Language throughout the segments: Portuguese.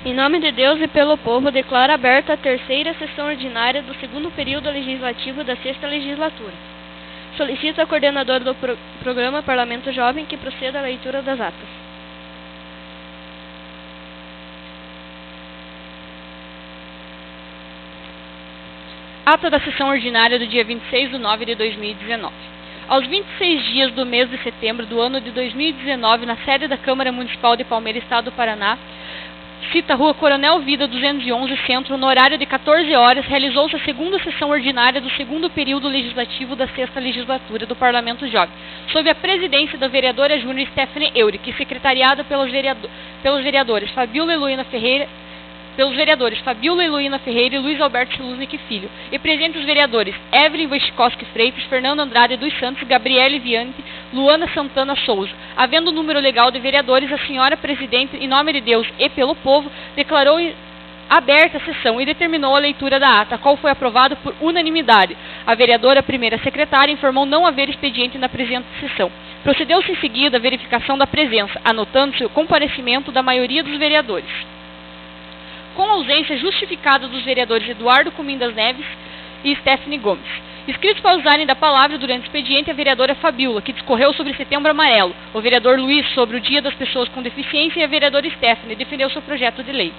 Em nome de Deus e pelo povo, declaro aberta a terceira sessão ordinária do segundo período legislativo da sexta legislatura. Solicito a coordenadora do programa Parlamento Jovem que proceda à leitura das atas. Ata da sessão ordinária do dia 26/9/2019. Aos 26 dias do mês de setembro do ano de 2019, na sede da Câmara Municipal de Palmeira, Estado do Paraná, cita Rua Coronel Vida 211, Centro, no horário de 14 horas, realizou-se a segunda sessão ordinária do segundo período legislativo da sexta legislatura do Parlamento Jovem, sob a presidência da vereadora Júnior Stephanie Eurick, secretariada pelos vereadores Fabiola Heloína Ferreira e Luiz Alberto Siluznik Filho, e presentes os vereadores Evelyn Wachkowski Freitas, Fernando Andrade dos Santos, Gabriele Viante, Luana Santana Souza. Havendo o número legal de vereadores, a senhora presidente, em nome de Deus e pelo povo, declarou aberta a sessão e determinou a leitura da ata, a qual foi aprovada por unanimidade. A vereadora primeira secretária informou não haver expediente na presente sessão. Procedeu-se em seguida a verificação da presença, anotando-se o comparecimento da maioria dos vereadores. Com a ausência justificada dos vereadores Eduardo Cumim das Neves e Stephanie Gomes. Inscritos para usarem da palavra durante o expediente a vereadora Fabiola, que discorreu sobre Setembro Amarelo, o vereador Luiz sobre o Dia das Pessoas com Deficiência e a vereadora Stephanie defendeu seu projeto de lei.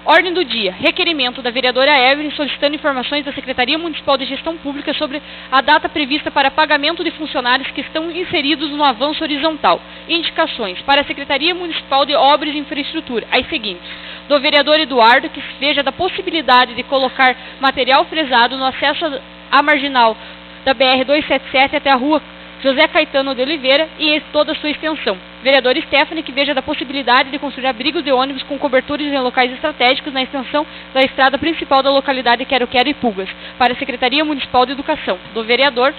Ordem do dia. Requerimento da vereadora Evelyn solicitando informações da Secretaria Municipal de Gestão Pública sobre a data prevista para pagamento de funcionários que estão inseridos no avanço horizontal. Indicações. Para a Secretaria Municipal de Obras e Infraestrutura, as seguintes. Do vereador Eduardo, que veja da possibilidade de colocar material fresado no acesso à marginal da BR-277 até a rua José Caetano de Oliveira e toda a sua extensão. Vereador Stephanie, que veja da possibilidade de construir abrigos de ônibus com coberturas em locais estratégicos na extensão da estrada principal da localidade Quero-Quero e Pulgas, para a Secretaria Municipal de Educação. Do vereador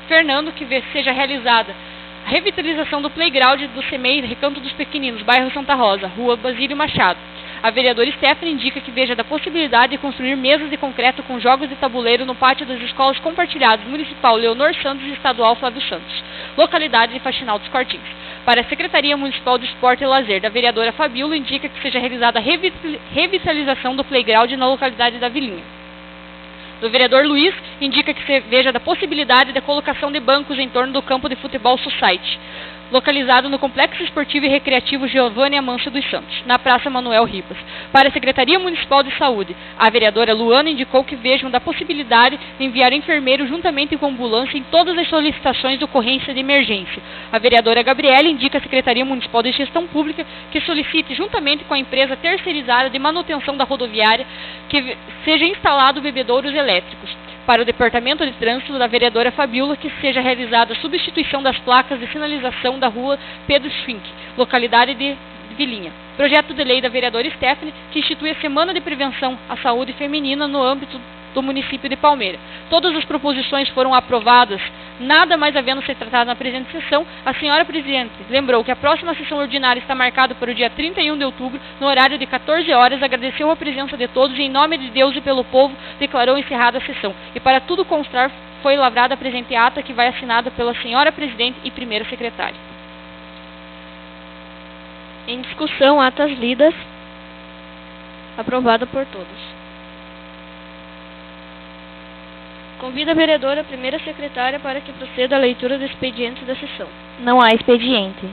Fernando, que seja realizada a revitalização do playground do CEMEI, Recanto dos Pequeninos, bairro Santa Rosa, rua Basílio Machado. A vereadora Stephanie indica que veja da possibilidade de construir mesas de concreto com jogos de tabuleiro no pátio das escolas compartilhadas Municipal Leonor Santos e Estadual Flávio Santos, localidade de Faxinal dos Cortins. Para a Secretaria Municipal de Esporte e Lazer, da vereadora Fabiola, indica que seja realizada a revitalização do playground na localidade da Vilinha. Do vereador Luiz, indica que se veja da possibilidade da colocação de bancos em torno do campo de futebol Society, localizado no Complexo Esportivo e Recreativo Giovanni Amâncio dos Santos, na Praça Manuel Ribas. Para a Secretaria Municipal de Saúde, a vereadora Luana indicou que vejam da possibilidade de enviar enfermeiro juntamente com ambulância em todas as solicitações de ocorrência de emergência. A vereadora Gabriele indica à Secretaria Municipal de Gestão Pública que solicite, juntamente com a empresa terceirizada de manutenção da rodoviária, que seja instalado bebedouros elétricos. Para o Departamento de Trânsito da vereadora Fabiola, que seja realizada a substituição das placas de sinalização da rua Pedro Schwink, localidade de Vilinha. Projeto de lei da vereadora Stephanie, que institui a Semana de Prevenção à Saúde Feminina no âmbito do município de Palmeira. Todas as proposições foram aprovadas, nada mais havendo se tratado na presente sessão. A senhora presidente lembrou que a próxima sessão ordinária está marcada para o dia 31 de outubro, no horário de 14 horas, agradeceu a presença de todos e, em nome de Deus e pelo povo, declarou encerrada a sessão. E para tudo constar, foi lavrada a presente ata, que vai assinada pela senhora presidente e primeira secretária. Em discussão, atas lidas. Aprovada por todos. Convido a vereadora primeira secretária para que proceda à leitura do expediente da sessão. Não há expediente.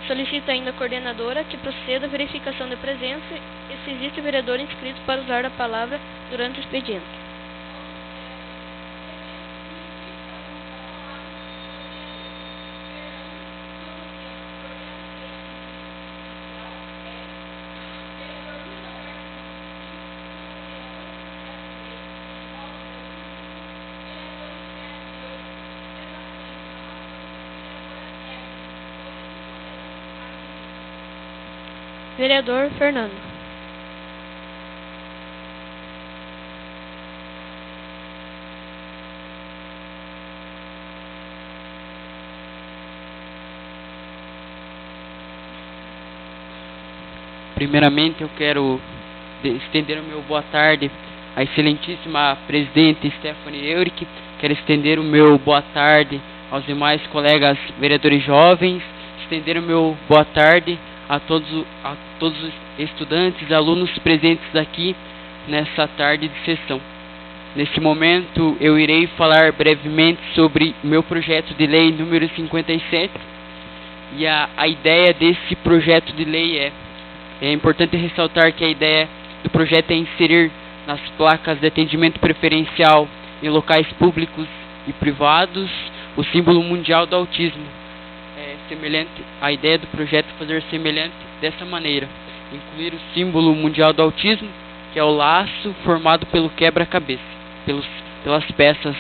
Solicito ainda a coordenadora que proceda à verificação de presença e se existe vereador inscrito para usar a palavra durante o expediente. Vereador Fernando. Primeiramente, eu quero estender o meu boa tarde à excelentíssima presidente Stephanie Eurick. Quero estender o meu boa tarde aos demais colegas vereadores jovens, estender o meu boa tarde a todos os estudantes, alunos presentes aqui nessa tarde de sessão. Neste momento, eu irei falar brevemente sobre meu projeto de lei número 57. E a ideia desse projeto de lei é importante ressaltar que a ideia do projeto é inserir nas placas de atendimento preferencial em locais públicos e privados o símbolo mundial do autismo. A ideia do projeto é fazer semelhante dessa maneira: incluir o símbolo mundial do autismo, que é o laço formado pelo quebra-cabeça, pelas peças.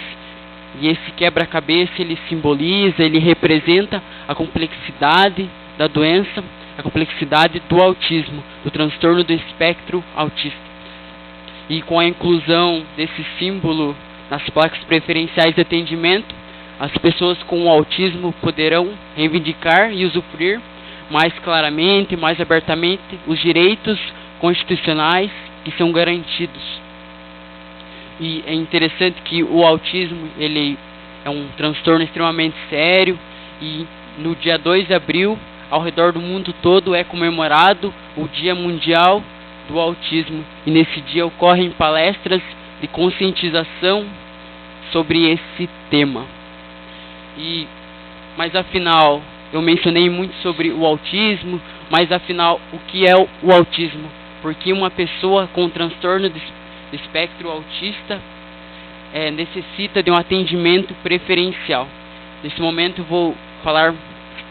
E esse quebra-cabeça, ele simboliza, ele representa a complexidade da doença, a complexidade do autismo, do transtorno do espectro autista. E com a inclusão desse símbolo nas placas preferenciais de atendimento, as pessoas com autismo poderão reivindicar e usufruir mais claramente, mais abertamente, os direitos constitucionais que são garantidos. E é interessante que o autismo, ele é um transtorno extremamente sério, e no dia 2 de abril, ao redor do mundo todo, é comemorado o Dia Mundial do Autismo. E nesse dia ocorrem palestras de conscientização sobre esse tema. Mas afinal, eu mencionei muito sobre o autismo, mas afinal, o que é o autismo? Porque uma pessoa com transtorno de espectro autista necessita de um atendimento preferencial. Nesse momento eu vou falar um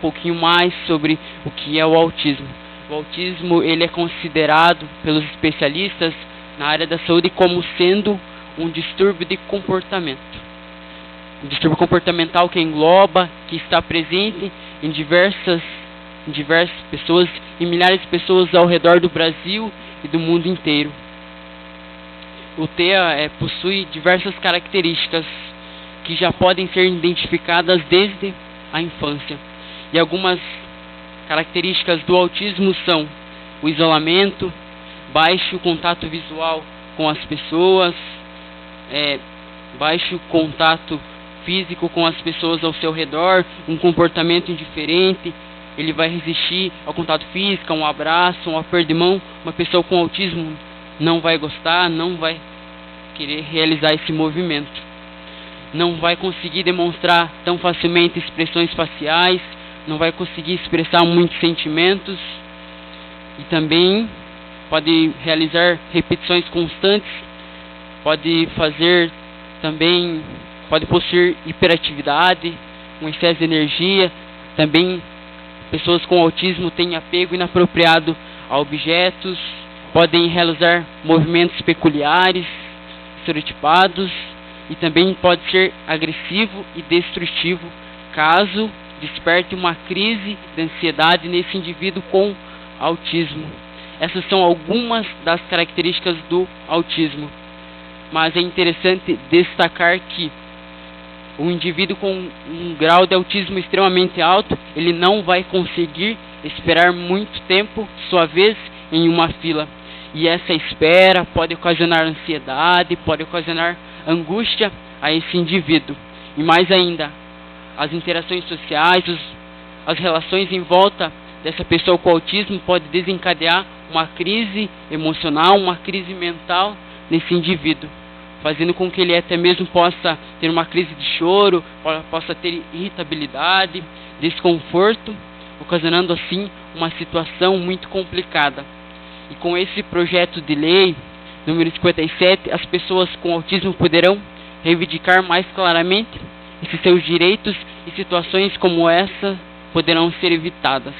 pouquinho mais sobre o que é o autismo. O autismo, ele é considerado pelos especialistas na área da saúde como sendo um distúrbio de comportamento. Um distúrbio comportamental que engloba, que está presente em diversas pessoas, em milhares de pessoas ao redor do Brasil e do mundo inteiro. O TEA possui diversas características que já podem ser identificadas desde a infância. E algumas características do autismo são o isolamento, baixo contato visual com as pessoas, baixo contato físico com as pessoas ao seu redor, um comportamento indiferente. Ele vai resistir ao contato físico, a um abraço, um aperto de mão. Uma pessoa com autismo não vai gostar, não vai querer realizar esse movimento. Não vai conseguir demonstrar tão facilmente expressões faciais, não vai conseguir expressar muitos sentimentos, e também pode realizar repetições constantes, pode possuir hiperatividade, um excesso de energia. Também pessoas com autismo têm apego inapropriado a objetos, podem realizar movimentos peculiares, estereotipados, e também pode ser agressivo e destrutivo, caso desperte uma crise de ansiedade nesse indivíduo com autismo. Essas são algumas das características do autismo. Mas é interessante destacar que o indivíduo com um grau de autismo extremamente alto, ele não vai conseguir esperar muito tempo sua vez em uma fila. E essa espera pode ocasionar ansiedade, pode ocasionar angústia a esse indivíduo. E mais ainda, as interações sociais, as relações em volta dessa pessoa com autismo pode desencadear uma crise emocional, uma crise mental nesse indivíduo, fazendo com que ele até mesmo possa ter uma crise de choro, possa ter irritabilidade, desconforto, ocasionando assim uma situação muito complicada. E com esse projeto de lei número 57, as pessoas com autismo poderão reivindicar mais claramente esses seus direitos, e situações como essa poderão ser evitadas.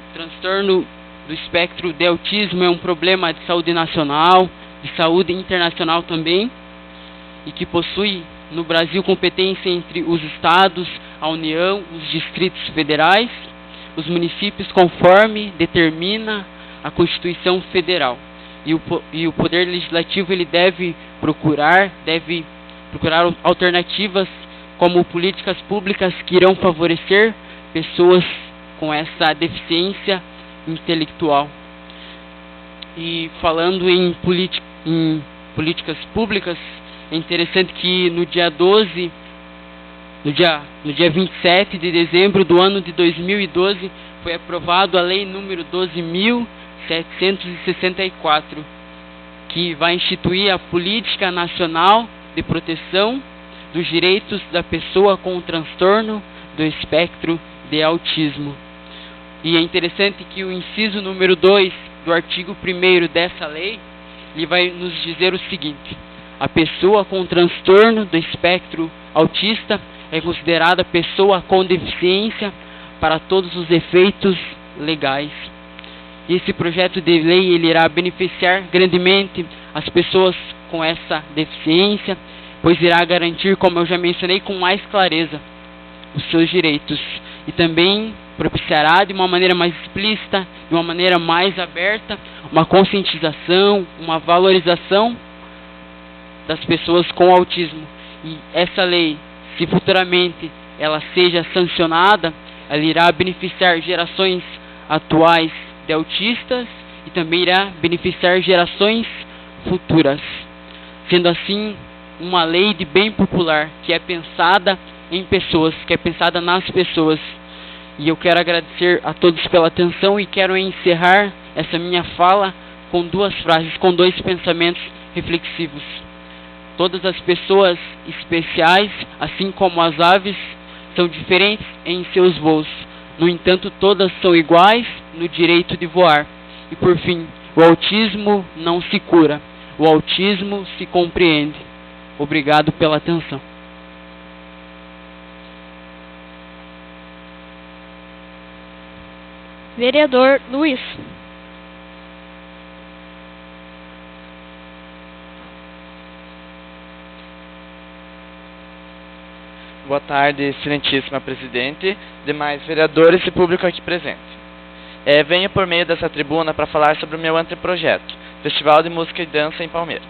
O transtorno do espectro de autismo é um problema de saúde nacional, de saúde internacional também, e que possui no Brasil competência entre os estados, a União, os distritos federais, os municípios, conforme determina a Constituição Federal. E o Poder Legislativo, ele deve procurar alternativas como políticas públicas que irão favorecer pessoas com essa deficiência intelectual. E falando em políticas públicas, é interessante que no dia 12 no dia 27 de dezembro do ano de 2012, foi aprovado a Lei número 12.764, que vai instituir a Política Nacional de Proteção dos Direitos da Pessoa com transtorno do espectro de autismo. E é interessante que o inciso número 2 do artigo 1º dessa lei, ele vai nos dizer o seguinte: a pessoa com transtorno do espectro autista é considerada pessoa com deficiência para todos os efeitos legais. Esse projeto de lei ele irá beneficiar grandemente as pessoas com essa deficiência, pois irá garantir, como eu já mencionei, com mais clareza os seus direitos, e também propiciará de uma maneira mais explícita, de uma maneira mais aberta, uma conscientização, uma valorização das pessoas com autismo. E essa lei, se futuramente ela seja sancionada, ela irá beneficiar gerações atuais de autistas e também irá beneficiar gerações futuras, sendo assim uma lei de bem popular que é pensada em pessoas, que é pensada nas pessoas. E eu quero agradecer a todos pela atenção e quero encerrar essa minha fala com duas frases, com dois pensamentos reflexivos. Todas as pessoas especiais, assim como as aves, são diferentes em seus voos. No entanto, todas são iguais no direito de voar. E por fim, o autismo não se cura, o autismo se compreende. Obrigado pela atenção. Vereador Luiz. Boa tarde, excelentíssima presidente, demais vereadores e público aqui presente. Venho por meio dessa tribuna para falar sobre o meu anteprojeto, Festival de Música e Dança em Palmeira.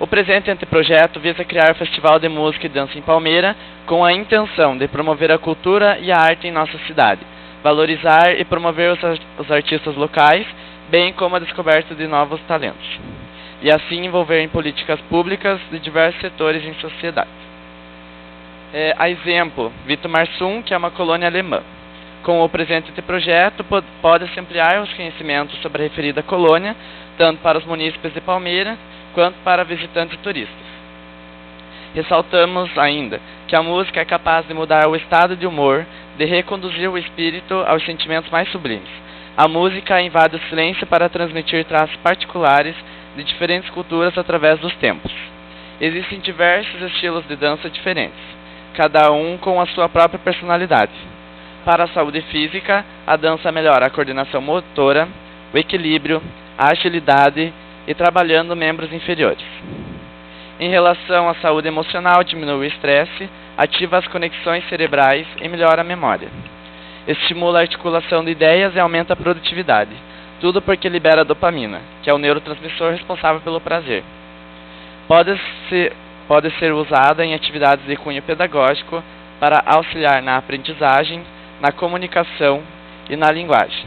O presente anteprojeto visa criar o Festival de Música e Dança em Palmeira com a intenção de promover a cultura e a arte em nossa cidade, valorizar e promover os artistas locais, bem como a descoberta de novos talentos, e assim envolver em políticas públicas de diversos setores em sociedade. A exemplo, Vitomarsum, que é uma colônia alemã. Com o presente projeto, pode-se ampliar os conhecimentos sobre a referida colônia, tanto para os munícipes de Palmeira, quanto para visitantes e turistas. Ressaltamos ainda que a música é capaz de mudar o estado de humor, de reconduzir o espírito aos sentimentos mais sublimes. A música invade o silêncio para transmitir traços particulares de diferentes culturas através dos tempos. Existem diversos estilos de dança diferentes, cada um com a sua própria personalidade. Para a saúde física, a dança melhora a coordenação motora, o equilíbrio, a agilidade e trabalhando membros inferiores. Em relação à saúde emocional, diminui o estresse, ativa as conexões cerebrais e melhora a memória. Estimula a articulação de ideias e aumenta a produtividade, tudo porque libera a dopamina, que é o neurotransmissor responsável pelo prazer. Pode ser usada em atividades de cunho pedagógico para auxiliar na aprendizagem, na comunicação e na linguagem.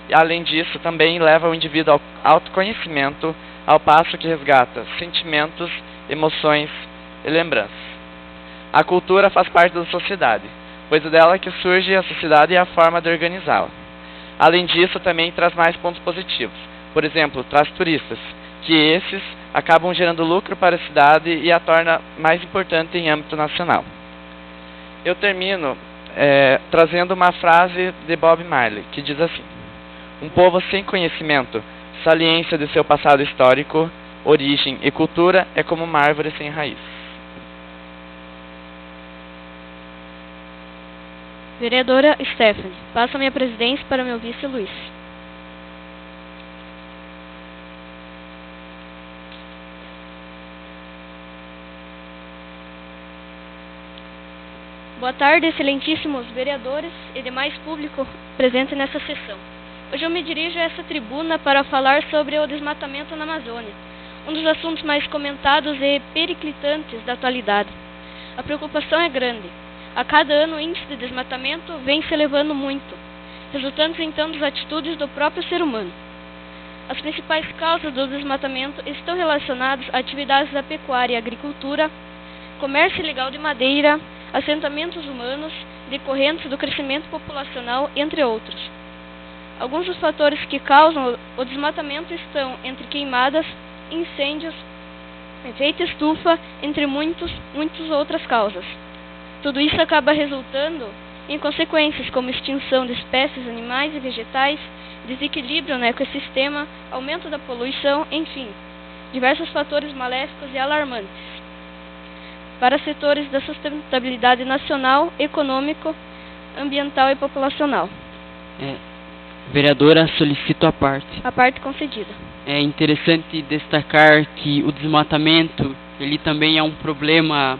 E, além disso, também leva o indivíduo ao autoconhecimento, ao passo que resgata sentimentos, emoções e lembranças. A cultura faz parte da sociedade, pois é dela que surge a sociedade e a forma de organizá-la. Além disso, também traz mais pontos positivos. Por exemplo, traz turistas, que esses acabam gerando lucro para a cidade e a torna mais importante em âmbito nacional. Eu termino trazendo uma frase de Bob Marley, que diz assim: um povo sem conhecimento, saliência de seu passado histórico, origem e cultura é como uma árvore sem raiz. Vereadora Stephanie, passo a minha presidência para meu vice Luiz. Boa tarde, excelentíssimos vereadores e demais público presente nessa sessão. Hoje eu me dirijo a essa tribuna para falar sobre o desmatamento na Amazônia, um dos assuntos mais comentados e periclitantes da atualidade. A preocupação é grande. A cada ano o índice de desmatamento vem se elevando muito, resultando então das atitudes do próprio ser humano. As principais causas do desmatamento estão relacionadas a atividades da pecuária e agricultura, comércio ilegal de madeira, assentamentos humanos decorrentes do crescimento populacional, entre outros. Alguns dos fatores que causam o desmatamento estão entre queimadas, incêndios, efeito estufa, entre muitas outras causas. Tudo isso acaba resultando em consequências como extinção de espécies animais e vegetais, desequilíbrio no ecossistema, aumento da poluição, enfim, diversos fatores maléficos e alarmantes para setores da sustentabilidade nacional, econômico, ambiental e populacional. Vereadora, solicito a parte. A parte concedida. É interessante destacar que o desmatamento, ele também é um problema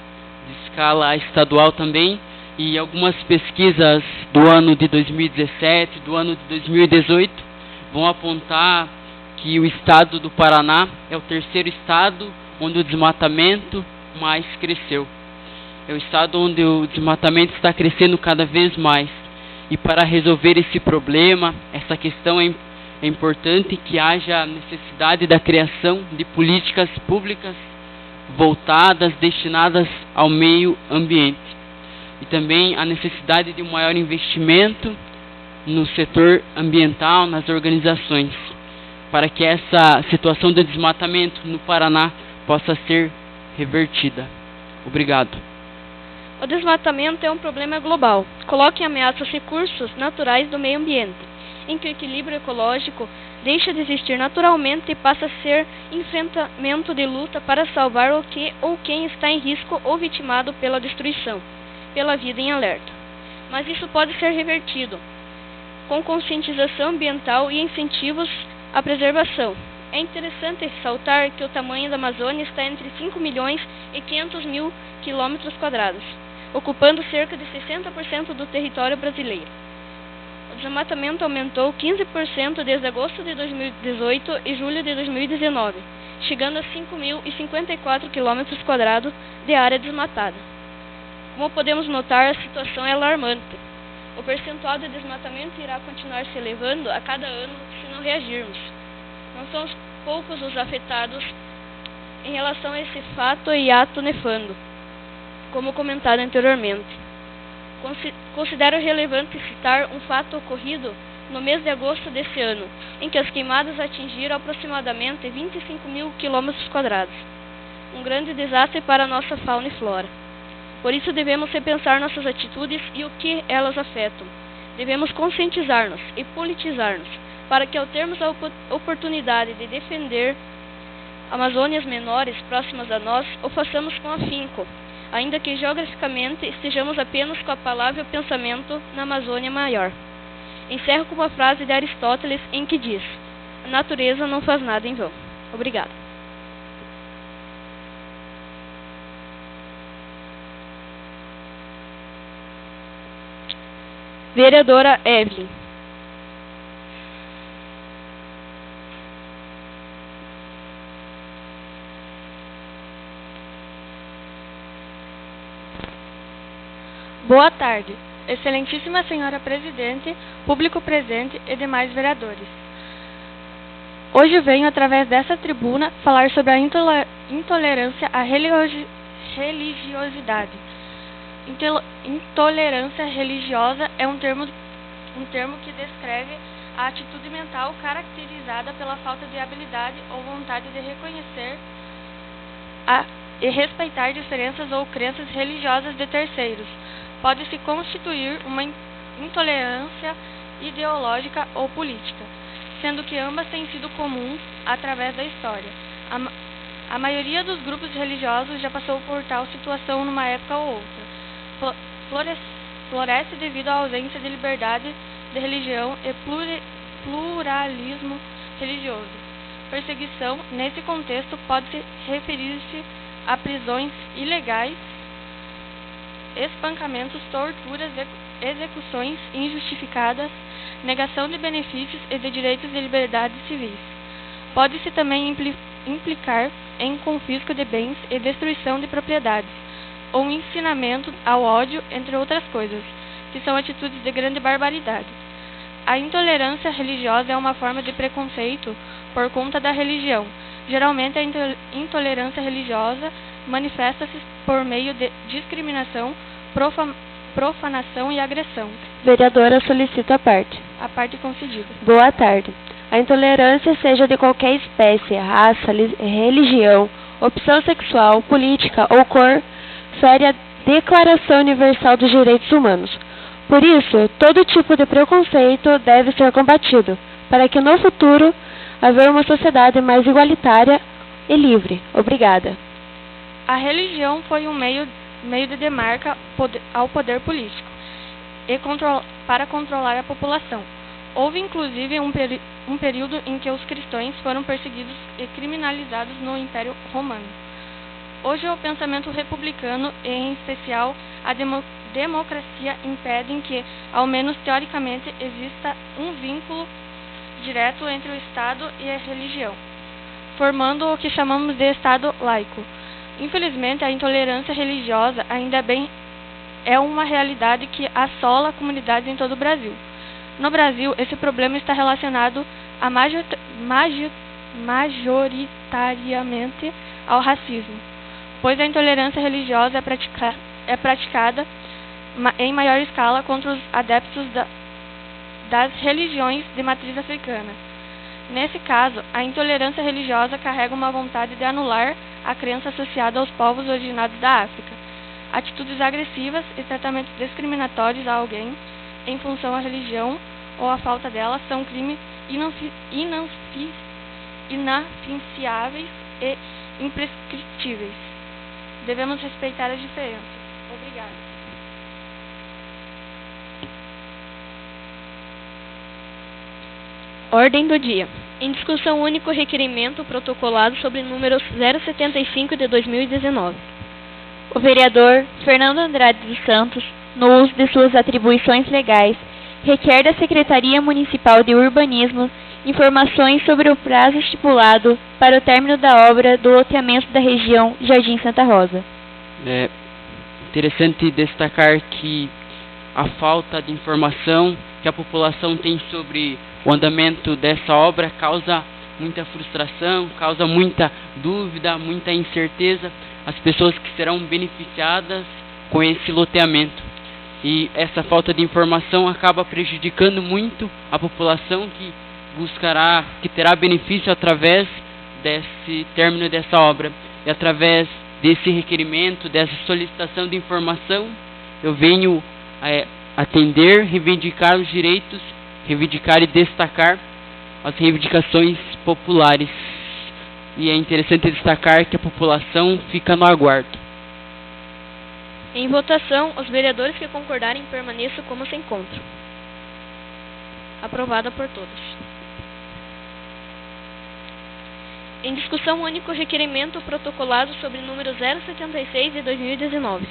de escala estadual também, e algumas pesquisas do ano de 2017, do ano de 2018, vão apontar que o estado do Paraná é o terceiro estado onde o desmatamento mais cresceu. É o estado onde o desmatamento está crescendo cada vez mais. E para resolver esse problema, essa questão é importante que haja a necessidade da criação de políticas públicas voltadas, destinadas ao meio ambiente. E também a necessidade de um maior investimento no setor ambiental, nas organizações, para que essa situação de desmatamento no Paraná possa ser revertida. Obrigado. O desmatamento é um problema global. Coloca em ameaça os recursos naturais do meio ambiente, em que o equilíbrio ecológico deixa de existir naturalmente e passa a ser enfrentamento de luta para salvar o que ou quem está em risco ou vitimado pela destruição, pela vida em alerta. Mas isso pode ser revertido com conscientização ambiental e incentivos à preservação. É interessante ressaltar que o tamanho da Amazônia está entre 5 milhões e 500 mil quilômetros quadrados, ocupando cerca de 60% do território brasileiro. O desmatamento aumentou 15% desde agosto de 2018 e julho de 2019, chegando a 5.054 quilômetros quadrados de área desmatada. Como podemos notar, a situação é alarmante. O percentual de desmatamento irá continuar se elevando a cada ano se não reagirmos. Não são poucos os afetados em relação a esse fato e ato nefando, como comentado anteriormente. Considero relevante citar um fato ocorrido no mês de agosto desse ano, em que as queimadas atingiram aproximadamente 25 mil quilômetros quadrados. Um grande desastre para a nossa fauna e flora. Por isso devemos repensar nossas atitudes e o que elas afetam. Devemos conscientizar-nos e politizar-nos, para que ao termos a oportunidade de defender Amazônias menores próximas a nós, o façamos com afinco, ainda que geograficamente estejamos apenas com a palavra e o pensamento na Amazônia maior. Encerro com uma frase de Aristóteles em que diz: a natureza não faz nada em vão. Obrigado. Vereadora Evelyn. Boa tarde, excelentíssima senhora presidente, público presente e demais vereadores. Hoje venho, através dessa tribuna, falar sobre a intolerância à religiosidade. Intolerância religiosa é um termo que descreve a atitude mental caracterizada pela falta de habilidade ou vontade de reconhecer e respeitar diferenças ou crenças religiosas de terceiros. Pode-se constituir uma intolerância ideológica ou política, sendo que ambas têm sido comuns através da história. A maioria dos grupos religiosos já passou por tal situação numa época ou outra. Floresce devido à ausência de liberdade de religião e pluralismo religioso. Perseguição, nesse contexto, pode-se referir-se a prisões ilegais, espancamentos, torturas, execuções injustificadas, negação de benefícios e de direitos de liberdades civis. Pode-se também implicar em confisco de bens e destruição de propriedades, ou ensinamento ao ódio, entre outras coisas, que são atitudes de grande barbaridade. A intolerância religiosa é uma forma de preconceito por conta da religião. Geralmente, a intolerância religiosa manifesta-se por meio de discriminação profanação e agressão. Vereadora solicita a parte. A parte concedida. Boa tarde. A intolerância, seja de qualquer espécie, raça, religião, opção sexual, política ou cor, fere a Declaração Universal dos Direitos Humanos. Por isso, todo tipo de preconceito deve ser combatido, para que no futuro haver uma sociedade mais igualitária e livre. Obrigada. A religião foi um meio de demarca ao poder político e para controlar a população. Houve inclusive um período em que os cristãos foram perseguidos e criminalizados no Império Romano. Hoje o pensamento republicano e em especial a democracia impedem que, ao menos teoricamente, exista um vínculo direto entre o Estado e a religião, formando o que chamamos de Estado laico. Infelizmente, a intolerância religiosa ainda bem é uma realidade que assola comunidades em todo o Brasil. No Brasil, esse problema está relacionado majoritariamente ao racismo, pois a intolerância religiosa é praticada em maior escala contra os adeptos das religiões de matriz africana. Nesse caso, a intolerância religiosa carrega uma vontade de anular a crença associada aos povos originados da África. Atitudes agressivas e tratamentos discriminatórios a alguém em função à religião ou à falta dela são crimes inafiançáveis e imprescritíveis. Devemos respeitar as diferenças. Obrigada. Ordem do dia. Em discussão único requerimento protocolado sobre número 075 de 2019. O vereador Fernando Andrade dos Santos, no uso de suas atribuições legais, requer da Secretaria Municipal de Urbanismo informações sobre o prazo estipulado para o término da obra do loteamento da região Jardim Santa Rosa. É interessante destacar que a falta de informação que a população tem sobre o andamento dessa obra causa muita frustração, causa muita dúvida, muita incerteza às pessoas que serão beneficiadas com esse loteamento. E essa falta de informação acaba prejudicando muito a população que terá benefício através desse término dessa obra. E através desse requerimento, dessa solicitação de informação, eu venho atender, reivindicar os direitos, reivindicar e destacar as reivindicações populares. E é interessante destacar que a população fica no aguardo. Em votação, os vereadores que concordarem permaneçam como se encontram. Aprovada por todos. Em discussão único requerimento protocolado sobre número 076 de 2019.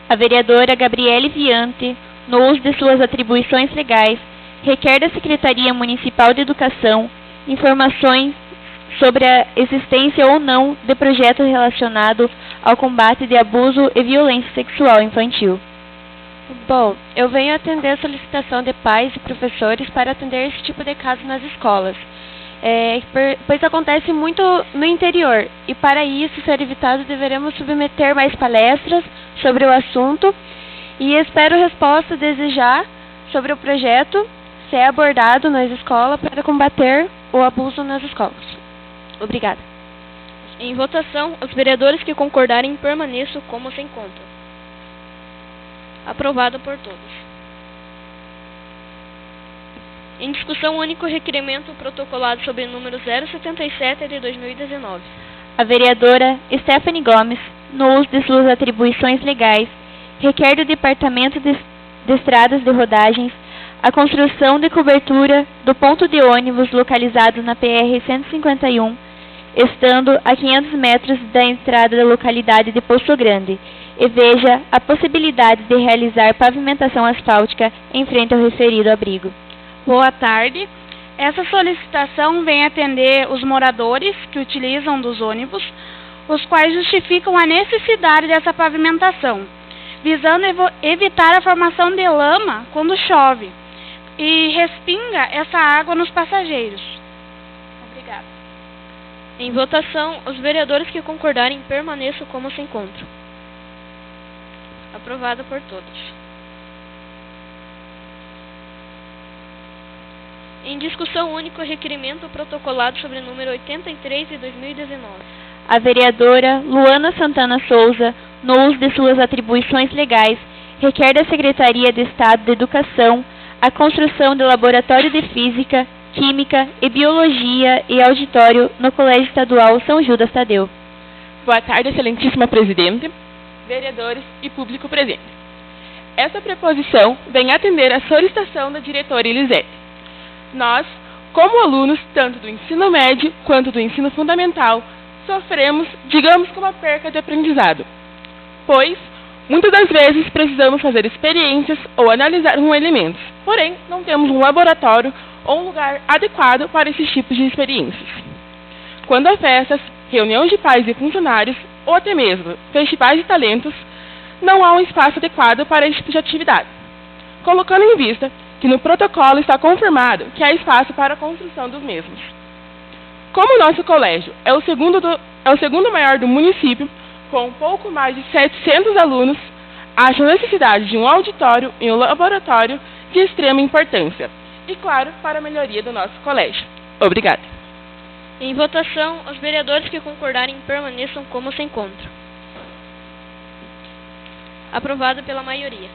A vereadora Gabriele Viante, no uso de suas atribuições legais, requer da Secretaria Municipal de Educação informações sobre a existência ou não de projeto relacionado ao combate de abuso e violência sexual infantil. Bom, eu venho atender a solicitação de pais e professores para atender esse tipo de caso nas escolas, pois acontece muito no interior, e para isso ser evitado deveremos submeter mais palestras sobre o assunto, e espero resposta desde já sobre o projeto ser abordado nas escolas para combater o abuso nas escolas. Obrigada. Em votação, os vereadores que concordarem permaneçam como se encontram. Aprovado por todos. Em discussão único requerimento protocolado sobre o número 077 de 2019. A vereadora Stephanie Gomes, no uso de suas atribuições legais, requer do Departamento de Estradas de Rodagens a construção de cobertura do ponto de ônibus localizado na PR-151, estando a 500 metros da entrada da localidade de Poço Grande, e veja a possibilidade de realizar pavimentação asfáltica em frente ao referido abrigo. Boa tarde. Essa solicitação vem atender os moradores que utilizam dos ônibus, os quais justificam a necessidade dessa pavimentação, visando evitar a formação de lama quando chove e respinga essa água nos passageiros. Obrigada. Em votação, os vereadores que concordarem permaneçam como se encontram. Aprovado por todos. Em discussão única, o requerimento protocolado sobre o número 83 de 2019. A vereadora Luana Santana Souza, no uso de suas atribuições legais, requer da Secretaria de Estado de Educação a construção de laboratório de Física, Química e Biologia e auditório no Colégio Estadual São Judas Tadeu. Boa tarde, excelentíssima presidente, vereadores e público presente. Essa preposição vem atender à solicitação da diretora Elisete. Nós, como alunos tanto do ensino médio quanto do ensino fundamental, sofremos, digamos, com uma perca de aprendizado, pois muitas das vezes precisamos fazer experiências ou analisar elementos, porém não temos um laboratório ou um lugar adequado para esses tipos de experiências. Quando há festas, reuniões de pais e funcionários, ou até mesmo festivais de talentos, não há um espaço adequado para esse tipo de atividade, colocando em vista que no protocolo está confirmado que há espaço para a construção dos mesmos. Como o nosso colégio é o segundo maior do município, com um pouco mais de 700 alunos, acho a necessidade de um auditório e um laboratório de extrema importância, e claro, para a melhoria do nosso colégio. Obrigada. Em votação, os vereadores que concordarem permaneçam como se encontram. Aprovado pela maioria.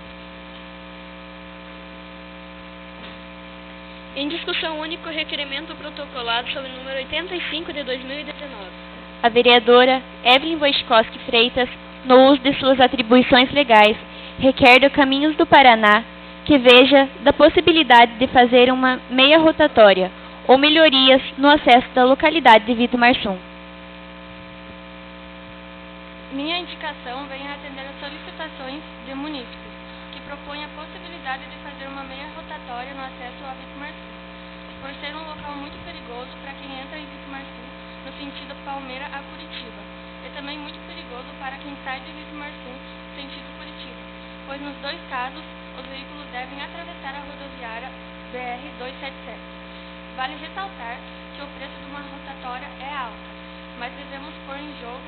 Em discussão única, o requerimento protocolado sobre o número 85 de 2019. A vereadora Evelyn Wojtkowski Freitas, no uso de suas atribuições legais, requer do Caminhos do Paraná que veja da possibilidade de fazer uma meia rotatória ou melhorias no acesso da localidade de Vitor Marsum. Minha indicação vem a atender às solicitações de munícipes, que propõem a possibilidade de fazer uma meia rotatória no acesso a Vitor Marsum, por ser um local muito perigoso para quem entra em Vitor Marsum no sentido Palmeira a Curitiba, e também muito perigoso para quem sai de Vitor Marsum sentido Curitiba, pois nos dois casos os veículos devem atravessar a rodoviária BR-277. Vale ressaltar que o preço de uma rotatória é alto, mas devemos pôr em jogo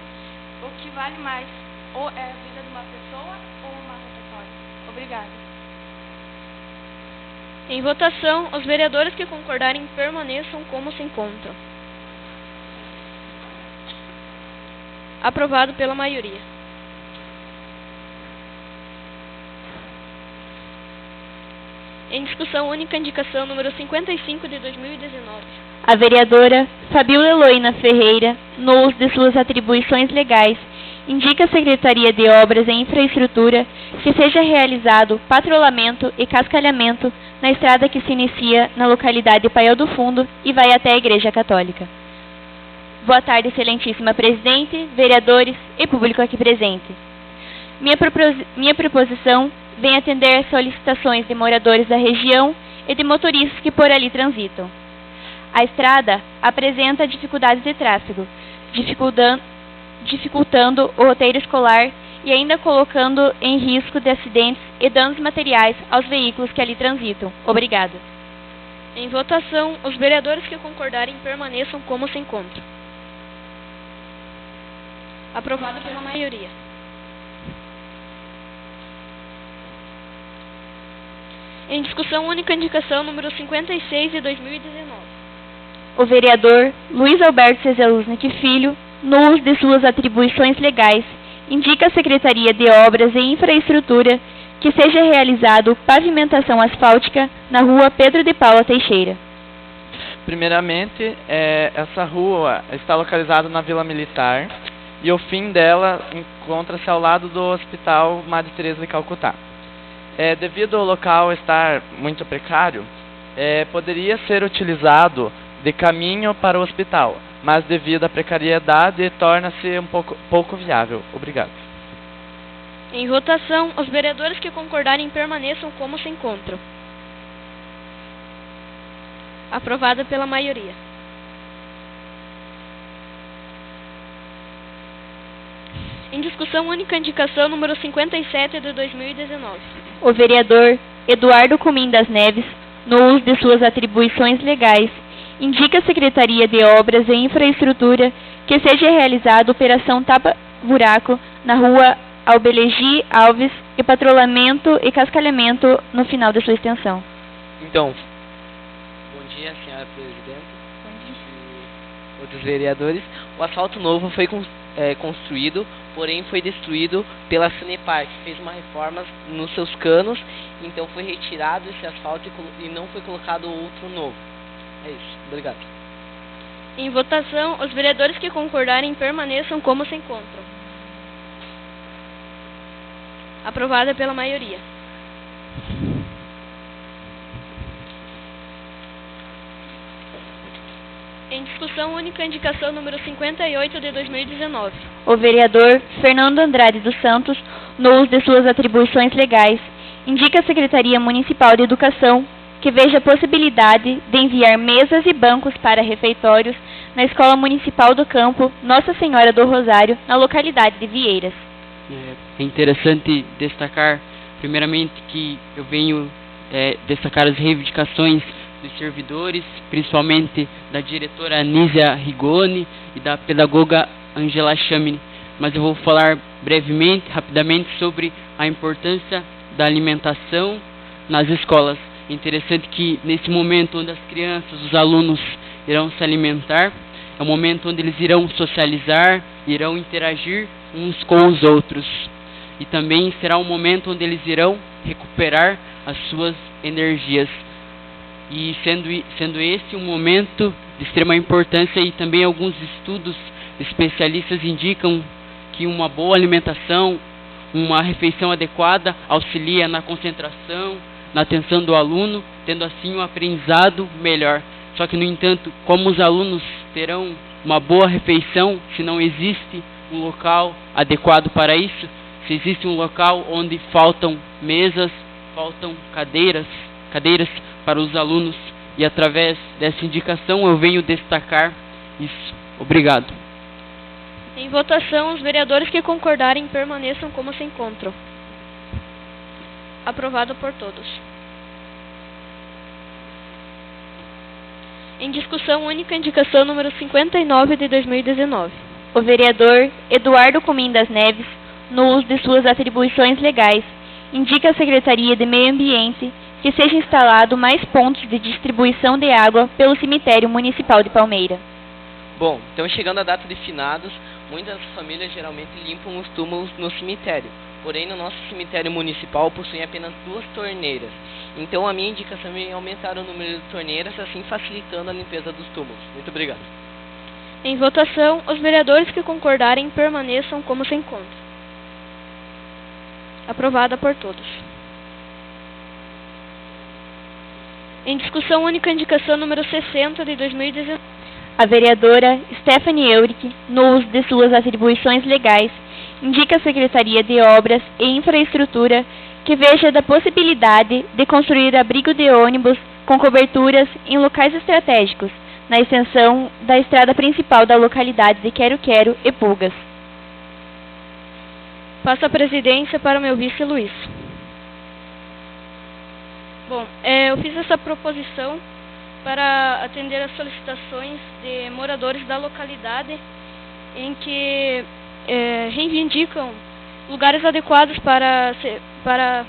o que vale mais, ou é a vida de uma pessoa ou uma rotatória. Obrigada. Em votação, os vereadores que concordarem permaneçam como se encontram. Aprovado pela maioria. Em discussão única, indicação número 55 de 2019. A vereadora Fabíola Eloína Ferreira, no uso de suas atribuições legais, indica à Secretaria de Obras e Infraestrutura que seja realizado patrulhamento e cascalhamento na estrada que se inicia na localidade de Paiol do Fundo e vai até a Igreja Católica. Boa tarde, excelentíssima presidente, vereadores e público aqui presente. Minha proposição vem atender às solicitações de moradores da região e de motoristas que por ali transitam. A estrada apresenta dificuldades de tráfego, dificultando o roteiro escolar e ainda colocando em risco de acidentes e danos materiais aos veículos que ali transitam. Obrigada. Em votação, os vereadores que concordarem permaneçam como se encontram. Aprovado pela maioria. Em discussão única, indicação número 56 de 2019. O vereador Luiz Alberto Cezeluznik Filho, no uso de suas atribuições legais, indica à Secretaria de Obras e Infraestrutura que seja realizado pavimentação asfáltica na rua Pedro de Paula Teixeira. Primeiramente, essa rua está localizada na Vila Militar e o fim dela encontra-se ao lado do Hospital Madre Teresa de Calcutá. Devido ao local estar muito precário, poderia ser utilizado de caminho para o hospital, mas devido à precariedade torna-se um pouco viável. Obrigado. Em votação, os vereadores que concordarem permaneçam como se encontram. Aprovada pela maioria. Em discussão única, indicação número 57 de 2019. O vereador Eduardo Comim das Neves, no uso de suas atribuições legais, indica à Secretaria de Obras e Infraestrutura que seja realizada operação tapa-buraco na rua Albelegi Alves e patrulhamento e cascalhamento no final de sua extensão. Então, bom dia, senhora presidente. E outros vereadores. O asfalto novo foi construído, porém foi destruído pela Sanepar, que fez uma reforma nos seus canos, então foi retirado esse asfalto e não foi colocado outro novo. É isso. Obrigado. Em votação, os vereadores que concordarem permaneçam como se encontram. Aprovada pela maioria. Em discussão única, indicação número 58 de 2019. O vereador Fernando Andrade dos Santos, no uso de suas atribuições legais, indica à Secretaria Municipal de Educação que veja a possibilidade de enviar mesas e bancos para refeitórios na Escola Municipal do Campo Nossa Senhora do Rosário, na localidade de Vieiras. É interessante destacar, primeiramente, que eu venho destacar as reivindicações dos servidores, principalmente da diretora Anísia Rigoni e da pedagoga Angela Chamini. Mas eu vou falar brevemente, rapidamente, sobre a importância da alimentação nas escolas. É interessante que nesse momento onde as crianças, os alunos irão se alimentar, é um momento onde eles irão socializar, irão interagir uns com os outros. E também será um momento onde eles irão recuperar as suas energias. E sendo esse um momento de extrema importância, e também alguns estudos especialistas indicam que uma boa alimentação, uma refeição adequada auxilia na concentração, na atenção do aluno, tendo assim um aprendizado melhor. Só que, no entanto, como os alunos terão uma boa refeição se não existe um local adequado para isso, se existe um local onde faltam mesas, faltam cadeiras para os alunos, e através dessa indicação eu venho destacar isso. Obrigado. Em votação, os vereadores que concordarem permaneçam como se encontram. Aprovado por todos. Em discussão única, indicação número 59 de 2019. O vereador Eduardo Comim das Neves, no uso de suas atribuições legais, indica à Secretaria de Meio Ambiente que seja instalado mais pontos de distribuição de água pelo cemitério municipal de Palmeira. Bom, então chegando a data de finados, muitas famílias geralmente limpam os túmulos no cemitério. Porém, no nosso cemitério municipal possui apenas 2 torneiras. Então, a minha indicação é aumentar o número de torneiras, assim facilitando a limpeza dos túmulos. Muito obrigado. Em votação, os vereadores que concordarem permaneçam como se encontram. Aprovada por todos. Em discussão única, indicação número 60 de 2019. A vereadora Stephanie Eurick, no uso de suas atribuições legais, indica à Secretaria de Obras e Infraestrutura que veja da possibilidade de construir abrigo de ônibus com coberturas em locais estratégicos, na extensão da estrada principal da localidade de Quero-Quero e Pulgas. Passo a presidência para o meu vice Luiz. Bom, eu fiz essa proposição para atender às solicitações de moradores da localidade em que reivindicam lugares adequados para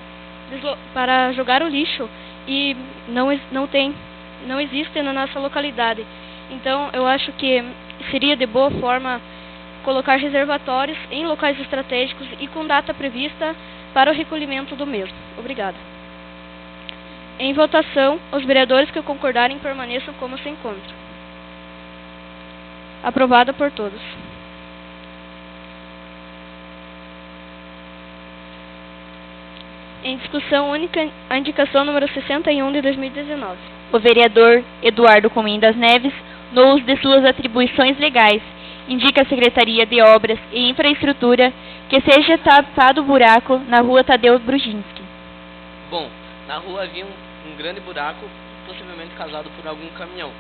jogar o lixo e não existem na nossa localidade. Então, eu acho que seria de boa forma colocar reservatórios em locais estratégicos e com data prevista para o recolhimento do mesmo. Obrigada. Em votação, os vereadores que concordarem permaneçam como se encontram. Aprovada por todos. Em discussão única, a indicação número 61 de 2019. O vereador Eduardo Comim das Neves, no uso de suas atribuições legais, indica à Secretaria de Obras e Infraestrutura que seja tapado o buraco na rua Tadeu Brujinski. Bom, na rua havia um grande buraco, possivelmente causado por algum caminhão.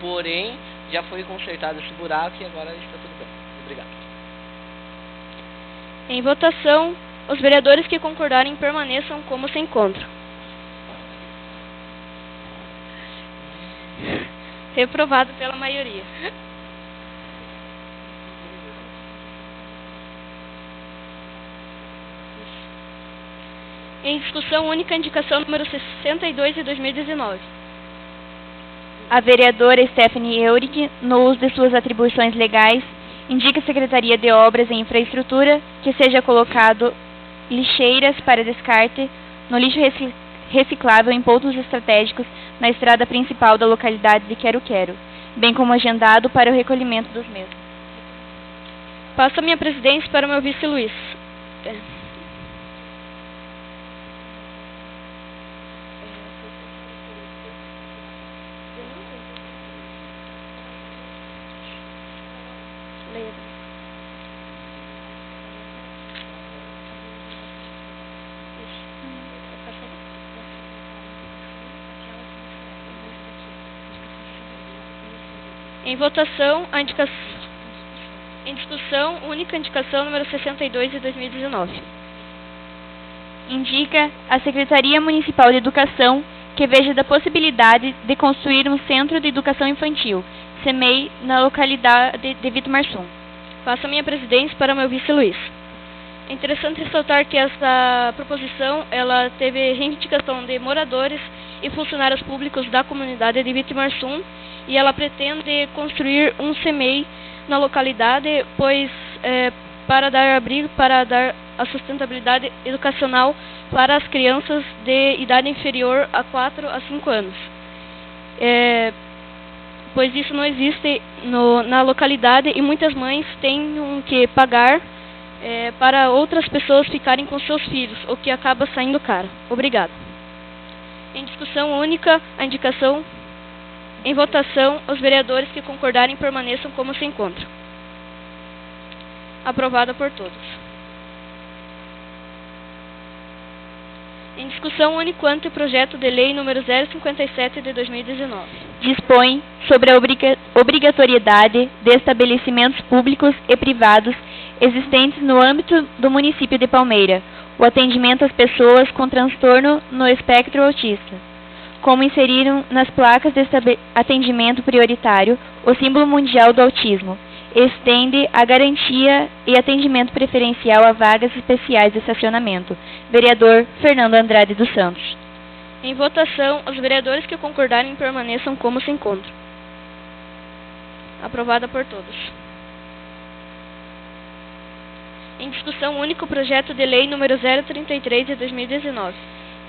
Porém, já foi consertado esse buraco e agora está tudo bem. Obrigado. Em votação, os vereadores que concordarem permaneçam como se encontram. Reprovado pela maioria. Em discussão única, indicação número 62 de 2019. A vereadora Stephanie Eurig, no uso de suas atribuições legais, indica à Secretaria de Obras e Infraestrutura que seja colocado lixeiras para descarte no lixo reciclável em pontos estratégicos na estrada principal da localidade de Quero-Quero, bem como agendado para o recolhimento dos mesmos. Passo a minha presidência para o meu vice Luiz. Em votação, em discussão única, indicação número 62 de 2019. Indica a Secretaria Municipal de Educação que veja da possibilidade de construir um Centro de Educação Infantil, CEMEI, na localidade de Vitor Marsum. Passo a minha presidência para o meu vice Luiz. É interessante ressaltar que essa proposição ela teve reivindicação de moradores e funcionários públicos da comunidade de Vitor Marsum, e ela pretende construir um CEMEI na localidade, pois para dar abrigo, para dar a sustentabilidade educacional para as crianças de idade inferior a 4 a 5 anos. Pois isso não existe na localidade e muitas mães têm que pagar para outras pessoas ficarem com seus filhos, o que acaba saindo caro. Obrigado. Em discussão única, a indicação. Em votação, os vereadores que concordarem permaneçam como se encontram. Aprovada por todos. Em discussão única, ante projeto de lei número 057 de 2019. Dispõe sobre a obrigatoriedade de estabelecimentos públicos e privados existentes no âmbito do município de Palmeira, o atendimento às pessoas com transtorno no espectro autista, como inseriram nas placas de atendimento prioritário o símbolo mundial do autismo, estende a garantia e atendimento preferencial a vagas especiais de estacionamento. Vereador Fernando Andrade dos Santos. Em votação, os vereadores que concordarem permaneçam como se encontram. Aprovada por todos. Em discussão única, o projeto de lei número 033 de 2019.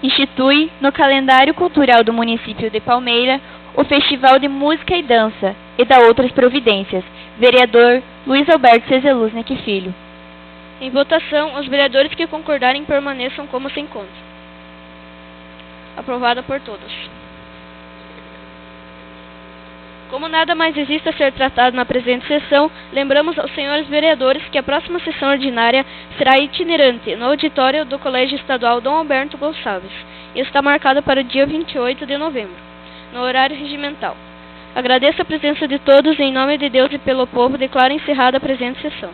Institui no calendário cultural do município de Palmeira o Festival de Música e Dança e dá outras providências. Vereador Luiz Alberto Cezeluznik Filho. Em votação, os vereadores que concordarem permaneçam como se encontram. Aprovada por todos. Como nada mais existe a ser tratado na presente sessão, lembramos aos senhores vereadores que a próxima sessão ordinária será itinerante no auditório do Colégio Estadual Dom Alberto Gonçalves e está marcada para o dia 28 de novembro, no horário regimental. Agradeço a presença de todos e em nome de Deus e pelo povo declaro encerrada a presente sessão.